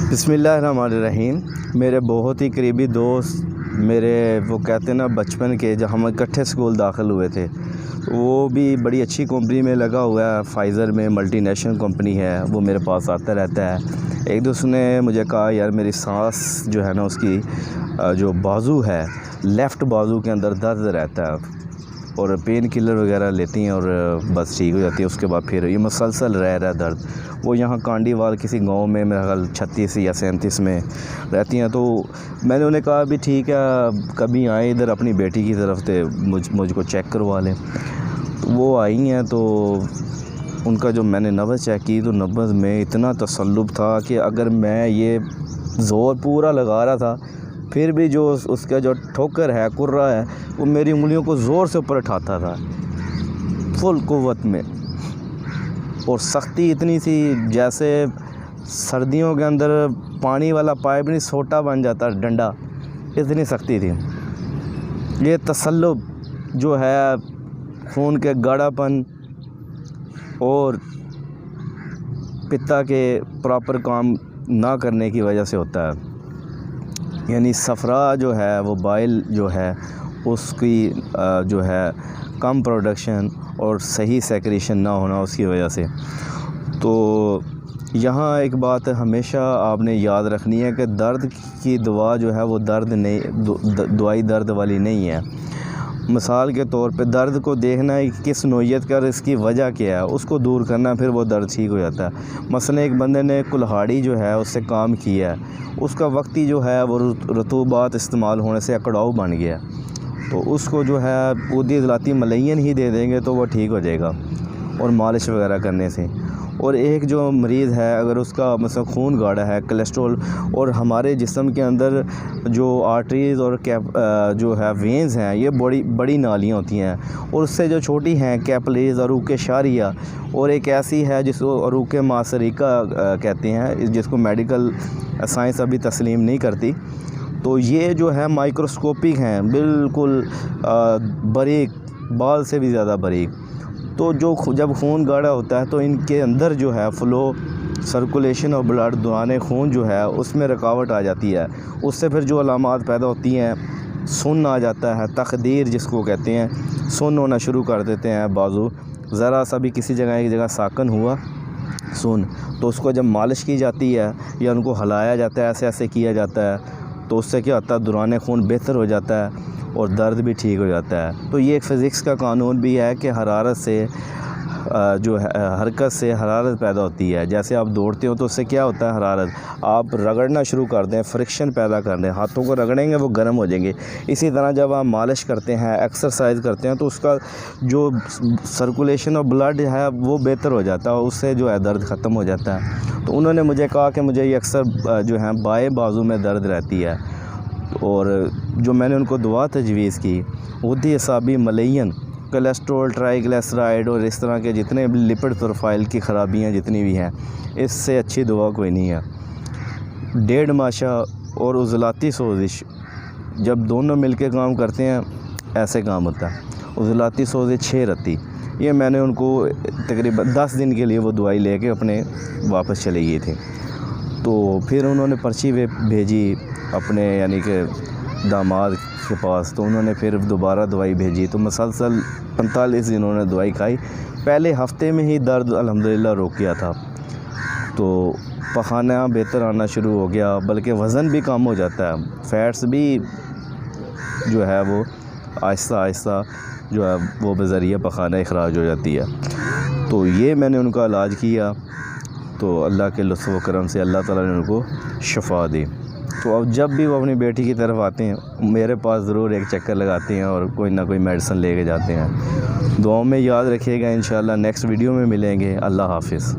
बिस्मिल्लाहिर्रहमानिर्रहीम। मेरे बहुत ही करीबी दोस्त मेरे वो कहते हैं ना बचपन के, जब हम इकट्ठे स्कूल दाखिल हुए थे, वो भी बड़ी अच्छी कंपनी में लगा हुआ है। फाइज़र में मल्टीनेशनल कंपनी है, वो मेरे पास आता रहता है। एक दोस्त ने मुझे कहा यार मेरी सांस जो है ना उसकी जो बाजू है, लेफ़्ट बाजू के अंदर दर्द रहता है और पेन किलर वगैरह लेती हैं और बस ठीक हो जाती है। उसके बाद फिर ये मुसलसल रह रहा है दर्द। वो यहाँ कांडीवाल किसी गांव में मेरा ख्याल 36 या 37 में रहती हैं। तो मैंने उन्हें कहा भी ठीक है, कभी आए इधर अपनी बेटी की तरफ से मुझको चेक करवा लें। वो आई हैं तो उनका जो मैंने नब्ज़ चेक की तो नब्ज़ में इतना तसल्लुब था कि अगर मैं ये ज़ोर पूरा लगा रहा था फिर भी जो उसका जो ठोकर है, कुर्रा है, वो मेरी उंगलियों को ज़ोर से ऊपर उठाता था फुल क़ुव्वत में। और सख्ती इतनी सी जैसे सर्दियों के अंदर पानी वाला पाइप नहीं सोटा बन जाता डंडा, इतनी सख्ती थी। ये तसल्लुब जो है खून के गाढ़ापन और पित्ता के प्रॉपर काम ना करने की वजह से होता है। यानी सफ़रा जो है वो बाइल जो है उसकी जो है कम प्रोडक्शन और सही सेक्रेशन ना होना उसकी वजह से। तो यहाँ एक बात हमेशा आपने याद रखनी है कि दर्द की दवा जो है वो दर्द नहीं, दवाई दर्द वाली नहीं है। मिसाल के तौर पे दर्द को देखना है किस नौइयत का, इसकी वजह क्या है, उसको दूर करना, फिर वो दर्द ठीक हो जाता है। मसलन एक बंदे ने कुल्हाड़ी जो है उससे काम किया है, उसका वक्ती जो है वो रतूबात इस्तेमाल होने से अकड़ाव बन गया, तो उसको जो है ऊदी ज़लाती मलयन ही दे देंगे तो वो ठीक हो जाएगा और मालिश वगैरह करने से। और एक जो मरीज़ है अगर उसका मतलब खून गाढ़ा है, कोलेस्ट्रॉल, और हमारे जिस्म के अंदर जो आर्टरीज़ और जो है वेंस हैं, ये बड़ी बड़ी नालियाँ होती हैं और उससे जो छोटी हैं कैपिलरीज़, अरूक़ शारिया, और एक ऐसी है जिसको अरूक़ मासरिका कहते हैं, जिसको मेडिकल साइंस अभी तस्लीम नहीं करती। तो ये जो है माइक्रोस्कोपिक हैं, बिल्कुल बारीक, बाल से भी ज़्यादा बारीक। तो जब खून गाढ़ा होता है तो इनके अंदर जो है फ़्लो, सर्कुलेशन और ब्लड दौरान खून जो है उसमें रुकावट आ जाती है। उससे फिर जो अलामात पैदा होती हैं, सुन्न आ जाता है, तखदीर जिसको कहते हैं, सुन्न होना शुरू कर देते हैं बाजू। ज़रा सा भी किसी जगह एक जगह साकन हुआ सुन्न, तो उसको जब मालिश की जाती है या उनको हिलाया जाता है, ऐसे ऐसे किया जाता है, तो उससे क्या होता है दौरान खून बेहतर हो जाता है और दर्द भी ठीक हो जाता है। तो ये एक फ़िज़िक्स का कानून भी है कि हरारत से जो है हरकत से हरारत पैदा होती है। जैसे आप दौड़ते हो तो उससे क्या होता है, हरारत, आप रगड़ना शुरू कर दें, फ्रिक्शन पैदा कर दें, हाथों को रगड़ेंगे वो गर्म हो जाएंगे। इसी तरह जब आप मालिश करते हैं, एक्सरसाइज करते हैं, तो उसका जो सर्कुलेशन और ब्लड है वो बेहतर हो जाता है, उससे जो है दर्द ख़त्म हो जाता है। तो उन्होंने मुझे कहा कि मुझे ये अक्सर जो है बाएँ बाजू में दर्द रहती है, और जो मैंने उनको दुआ तजवीज़ की, ऊदी असाबी मलयन, कोलेस्ट्रॉल, ट्राइग्लिसराइड और इस तरह के जितने भी लिपिड प्रोफाइल की ख़राबियाँ जितनी भी हैं, इससे अच्छी दवा कोई नहीं है। डेढ़ माशा और उज़लाती सोजिश जब दोनों मिलके काम करते हैं ऐसे काम होता है। उज़लाती सोजिश 6 रत्ती, ये मैंने उनको तकरीबन 10 दिन के लिए वो दवाई लेके अपने वापस चले गए थे। तो फिर उन्होंने पर्ची भेजी अपने यानी कि दामाद के पास, तो उन्होंने फिर दोबारा दवाई भेजी। तो मुसलसल 45 दिन उन्होंने दवाई खाई। पहले हफ्ते में ही दर्द अल्हम्दुलिल्लाह रुक गया था, तो पखाना बेहतर आना शुरू हो गया, बल्कि वज़न भी कम हो जाता है, फ़ैट्स भी जो है वो आहिस्ता आहिस्ता जो है वो बज़रिया पखाना अखराज हो जाती है। तो ये मैंने उनका इलाज किया, तो अल्लाह के लुत्फ़ व करम से अल्लाह ताला ने उनको शफ़ा दी। तो अब जब भी वो अपनी बेटी की तरफ आते हैं मेरे पास ज़रूर एक चक्कर लगाते हैं और कोई ना कोई मेडिसिन लेके जाते हैं। दुआओं में याद रखिएगा। इंशाअल्लाह नेक्स्ट वीडियो में मिलेंगे। अल्लाह हाफ़िज़।